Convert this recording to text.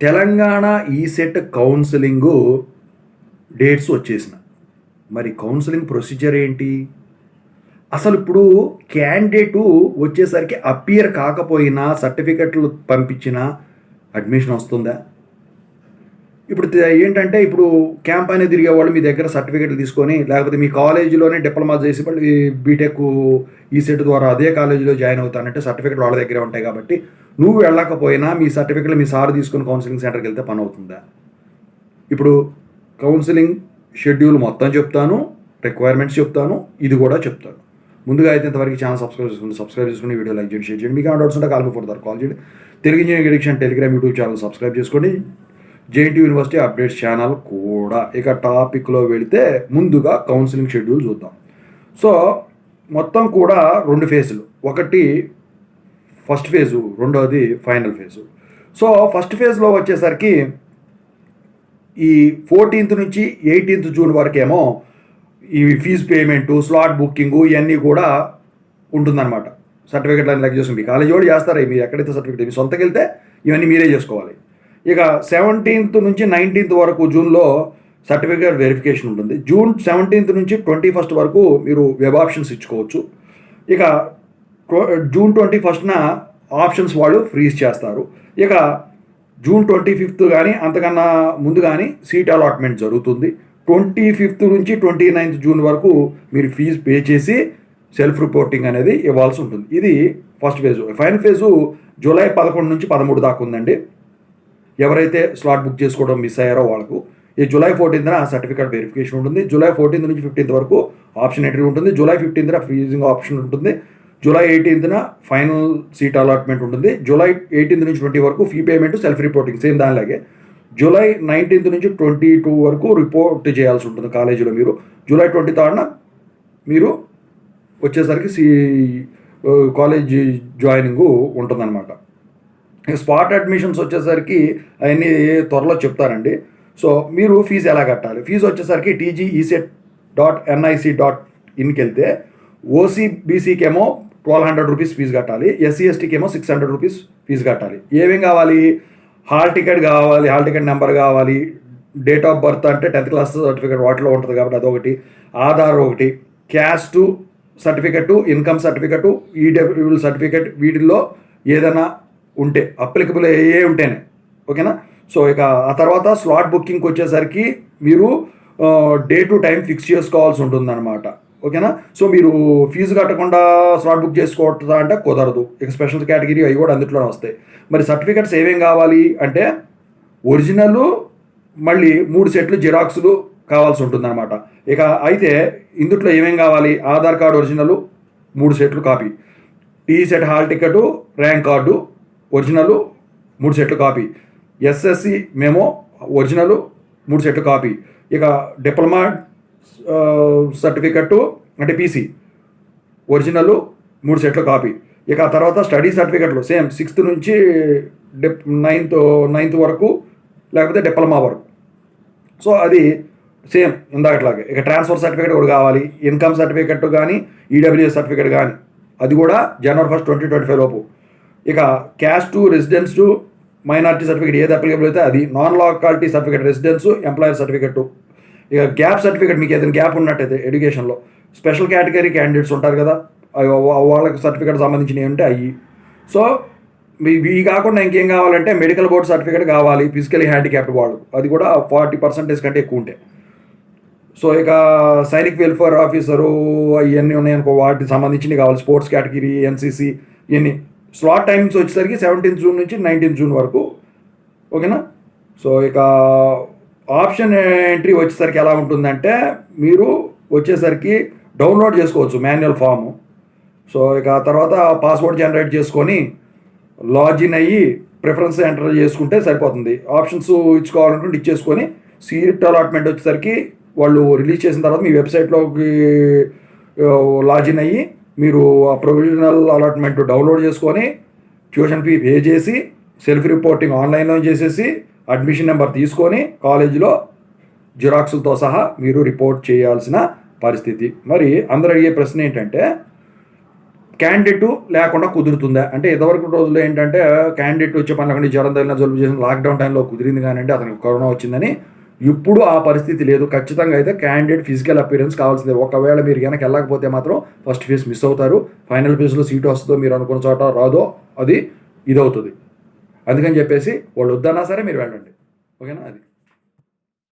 Telangana ECET counselling dates వచ్చేసిన. మరి counselling procedure ఏంటి? అసలు ఇప్పుడు క్యాండిడేటు వచ్చేసరికి అపియర్ కాకపోయినా సర్టిఫికెట్లు పంపించిన అడ్మిషన్ వస్తుందా? ఇప్పుడు ఏంటంటే ఇప్పుడు క్యాంప్ అనేది తిరిగేవాళ్ళు మీ దగ్గర సర్టిఫికెట్లు తీసుకొని, లేకపోతే మీ కాలేజీలోనే డిప్లొమా చేసి మళ్ళీ బీటెక్ ఈసెట్ ద్వారా అదే కాలేజీలో జాయిన్ అవుతానంటే సర్టిఫికెట్లు వాళ్ళ దగ్గరే ఉంటాయి కాబట్టి నువ్వు వెళ్ళకపోయినా మీ సర్టిఫికెట్లు మీ సార్ తీసుకుని కౌన్సిలింగ్ సెంటర్కి వెళ్తే పని అవుతుందా? ఇప్పుడు కౌన్సిలింగ్ షెడ్యూల్ మొత్తం చెప్తాను, రిక్వైర్మెంట్స్ చెప్తాను, ఇది కూడా చెప్తాను. ముందుగా అయితే ఇంతవరకు ఛానల్ సబ్స్క్రైబ్ చేసుకుని వీడియో లైక్ చేయండి, షేర్ చేయండి. మీకు డౌట్స్ ఉంటే కాల్ ఫోర్ కాల్ చేయండి. Telugu engineering addiction Telegram YouTube channel subscribe చేసుకోండి. జేఎన్టీ యూనివర్సిటీ అప్డేట్స్ ఛానల్ కూడా. ఇక టాపిక్లో వెళితే ముందుగా కౌన్సిలింగ్ షెడ్యూల్ చూద్దాం. సో మొత్తం కూడా 2 ఫేజులు, ఒకటి ఫస్ట్ ఫేజు, రెండోది ఫైనల్ ఫేజు. సో ఫస్ట్ ఫేజ్లో వచ్చేసరికి ఈ 14th నుంచి 18th జూన్ వరకేమో ఈ ఫీజు పేమెంటు, స్లాట్ బుకింగు ఇవన్నీ కూడా ఉంటుందన్నమాట. సర్టిఫికెట్లు అని లెక్క చేసుకుని మీ కాలేజీ వాళ్ళు చేస్తారు. మీరు ఎక్కడైతే సర్టిఫికెట్ మీ సొంతకి వెళ్తే ఇవన్నీ మీరే చేసుకోవాలి. ఇక 17th నుంచి 19th వరకు జూన్లో సర్టిఫికేట్ వెరిఫికేషన్ ఉంటుంది. జూన్ 17th నుంచి 21st వరకు మీరు వెబ్ ఆప్షన్స్ ఇచ్చుకోవచ్చు. ఇక జూన్ 21st ఆప్షన్స్ వాళ్ళు ఫ్రీజ్ చేస్తారు. ఇక జూన్ 25th కానీ అంతకన్నా ముందు కానీ సీట్ అలాట్మెంట్ జరుగుతుంది. 25th నుంచి 29th జూన్ వరకు మీరు ఫీజు పే చేసి సెల్ఫ్ రిపోర్టింగ్ అనేది ఇవ్వాల్సి ఉంటుంది. ఇది first phase. Final phase July 11 నుంచి 13 దాకా ఉందండి. ఎవరైతే స్లాట్ బుక్ చేసుకోవడం మిస్ అయ్యారో వాళ్ళకు ఈ జూలై 14th సర్టిఫికేట్ వెరిఫికేషన్ ఉంటుంది. జూలై 14th నుంచి 15th వరకు ఆప్షన్ ఎంట్రీ ఉంటుంది. జూలై 15th ఫీజింగ్ ఆప్షన్ ఉంటుంది. July 18th final seat allotment ఉంటుంది. జూలై 18th నుంచి 20 వరకు fee payment, self reporting same దానిలాగే. జూలై 19th నుంచి 22 వరకు రిపోర్ట్ చేయాల్సి ఉంటుంది కాలేజీలో. మీరు జూలై 23rd మీరు వచ్చేసరికి కాలేజ్ జాయినింగ్ ఉంటుందన్నమాట. స్పాట్ అడ్మిషన్స్ వచ్చేసరికి అవన్నీ త్వరలో చెప్తారండి. సో మీరు ఫీజు ఎలా కట్టాలి? ఫీజు వచ్చేసరికి tgeset.nic.inకి వెళ్తే ఓసీ బీసీకి ఏమో 1200 రూపీస్ ఫీజు కట్టాలి, ఎస్సీ ఎస్టీకి ఏమో 600 రూపీస్ ఫీజు కట్టాలి. ఏమేం కావాలి? హాల్ టికెట్ కావాలి, హాల్ టికెట్ నెంబర్ కావాలి, డేట్ ఆఫ్ బర్త్ అంటే 10th క్లాస్ సర్టిఫికేట్ వాటిలో ఉంటుంది కాబట్టి అదొకటి, ఆధార్ ఒకటి, caste certificate, income certificate, EWS certificate, వీటిల్లో ఏదైనా ఉంటే అప్లికబుల్ ఏ ఉంటేనే ఓకేనా. సో ఇక ఆ తర్వాత స్లాట్ బుకింగ్కి వచ్చేసరికి మీరు డే టు టైం ఫిక్స్ చేసుకోవాల్సి ఉంటుందన్నమాట ఓకేనా. సో మీరు ఫీజు కట్టకుండా స్లాట్ బుక్ చేసుకోవచ్చా అంటే కుదరదు. ఇక స్పెషల్ కేటగిరీ అవి కూడా అందులోనే వస్తాయి. మరి సర్టిఫికెట్స్ ఏమేం కావాలి అంటే ఒరిజినల్, మళ్ళీ 3 సెట్లు జిరాక్స్లు కావాల్సి ఉంటుందన్నమాట. ఇక అయితే ఇందుట్లో ఏమేం కావాలి? ఆధార్ కార్డు ఒరిజినల్ 3 సెట్లు కాపీ, టీసెట్ hall ticket, rank card original 3 సెట్లు కాపీ, ఎస్ఎస్సి మెమో ఒరిజినల్ 3 సెట్లు కాపీ, ఇక డిప్లొమా సర్టిఫికెట్ అంటే పీసీ ఒరిజినల్ 3 సెట్లు కాపీ. ఇక ఆ తర్వాత స్టడీ సర్టిఫికెట్లు సేమ్ 6th నుంచి 9th వరకు, లేకపోతే డిప్లొమా వరకు. సో అది సేమ్ ఇందాకట్లాగే. ఇక ట్రాన్స్ఫర్ సర్టిఫికేట్ కూడా కావాలి, ఇన్కమ్ సర్టిఫికెట్ కానీ, ఈడబ్ల్యూఎస్ సర్టిఫికేట్ కానీ, అది కూడా January 1, 2025 లోపు. ఇక క్యాస్ట్, రెసిడెన్స్, మైనారిటీ సర్టిఫికేట్ ఏది అప్లికబుల్ అయితే అది, non locality certificate, residence, employer certificate, ఇక గ్యాప్ సర్టిఫికేట్ మీకు ఏదైనా గ్యాప్ ఉన్నట్టయితే ఎడ్యుకేషన్లో, స్పెషల్ కేటగిరీ క్యాండిడేట్స్ ఉంటారు కదా వాళ్ళకి సర్టిఫికేట్ సంబంధించినవి ఉంటే అవి. సో ఇవి కాకుండా ఇంకేం కావాలంటే మెడికల్ బోర్డ్ సర్టిఫికేట్ కావాలి, ఫిజికలీ హ్యాండిక్యాప్డ్ వాళ్ళు, అది కూడా 40% కంటే ఎక్కువ ఉంటాయి. సో ఇక సైనిక్ వెల్ఫేర్ ఆఫీసరు ఇవన్నీ ఉన్నాయనుకో వాటికి సంబంధించినవి కావాలి, స్పోర్ట్స్ కేటగిరీ, ఎన్సీసీ ఇవన్నీ. స్లాట్ టైమింగ్స్ వచ్చేసరికి 17th జూన్ నుంచి 19th జూన్ వరకు ఓకేనా. సో ఇక ఆప్షన్ ఎంట్రీ వచ్చేసరికి ఎలా ఉంటుందంటే మీరు వచ్చేసరికి డౌన్లోడ్ చేసుకోవచ్చు మాన్యువల్ ఫాము. సో ఇక తర్వాత పాస్వర్డ్ జనరేట్ చేసుకొని లాగిన్ అయ్యి ప్రిఫరెన్స్ ఎంటర్ చేసుకుంటే సరిపోతుంది. ఆప్షన్స్ ఇచ్చుకోవాలనుకుంటే ఇచ్చేసుకొని సీట్ అలాట్మెంట్ వచ్చేసరికి వాళ్ళు రిలీజ్ చేసిన తర్వాత మీ వెబ్సైట్లోకి లాగిన్ అయ్యి మీరు ఆ ప్రొవిజనల్ అలాట్మెంట్ డౌన్లోడ్ చేసుకొని ట్యూషన్ ఫీ పే చేసి సెల్ఫ్ రిపోర్టింగ్ ఆన్లైన్లో చేసేసి అడ్మిషన్ నెంబర్ తీసుకొని కాలేజీలో జిరాక్స్లతో సహా మీరు రిపోర్ట్ చేయాల్సిన పరిస్థితి. మరి అందరూ అడిగే ప్రశ్న ఏంటంటే క్యాండిడేట్ లేకుండా కుదురుతుందా అంటే ఇదివరకు రోజుల్లో ఏంటంటే క్యాండిడేట్ వచ్చే పనులకండి జ్వరం తగిలిన జలుబు చేసిన లాక్డౌన్ టైంలో కుదిరింది కానీ అంటే అతనికి కరోనా వచ్చిందని. ఇప్పుడు ఆ పరిస్థితి లేదు. ఖచ్చితంగా అయితే క్యాండిడేట్ ఫిజికల్ అపియరెన్స్ కావాల్సిందే. ఒకవేళ మీరు కనుక వెళ్ళకపోతే మాత్రం ఫస్ట్ ఫేజ్ మిస్ అవుతారు. ఫైనల్ ఫేజ్లో సీట్ వస్తుందో మీరు అనుకున్న చోట రాదో అది ఇదవుతుంది. అందుకని చెప్పేసి వాళ్ళు వద్దన్నా సరే మీరు వెళ్ళండి. ఓకేనా? అది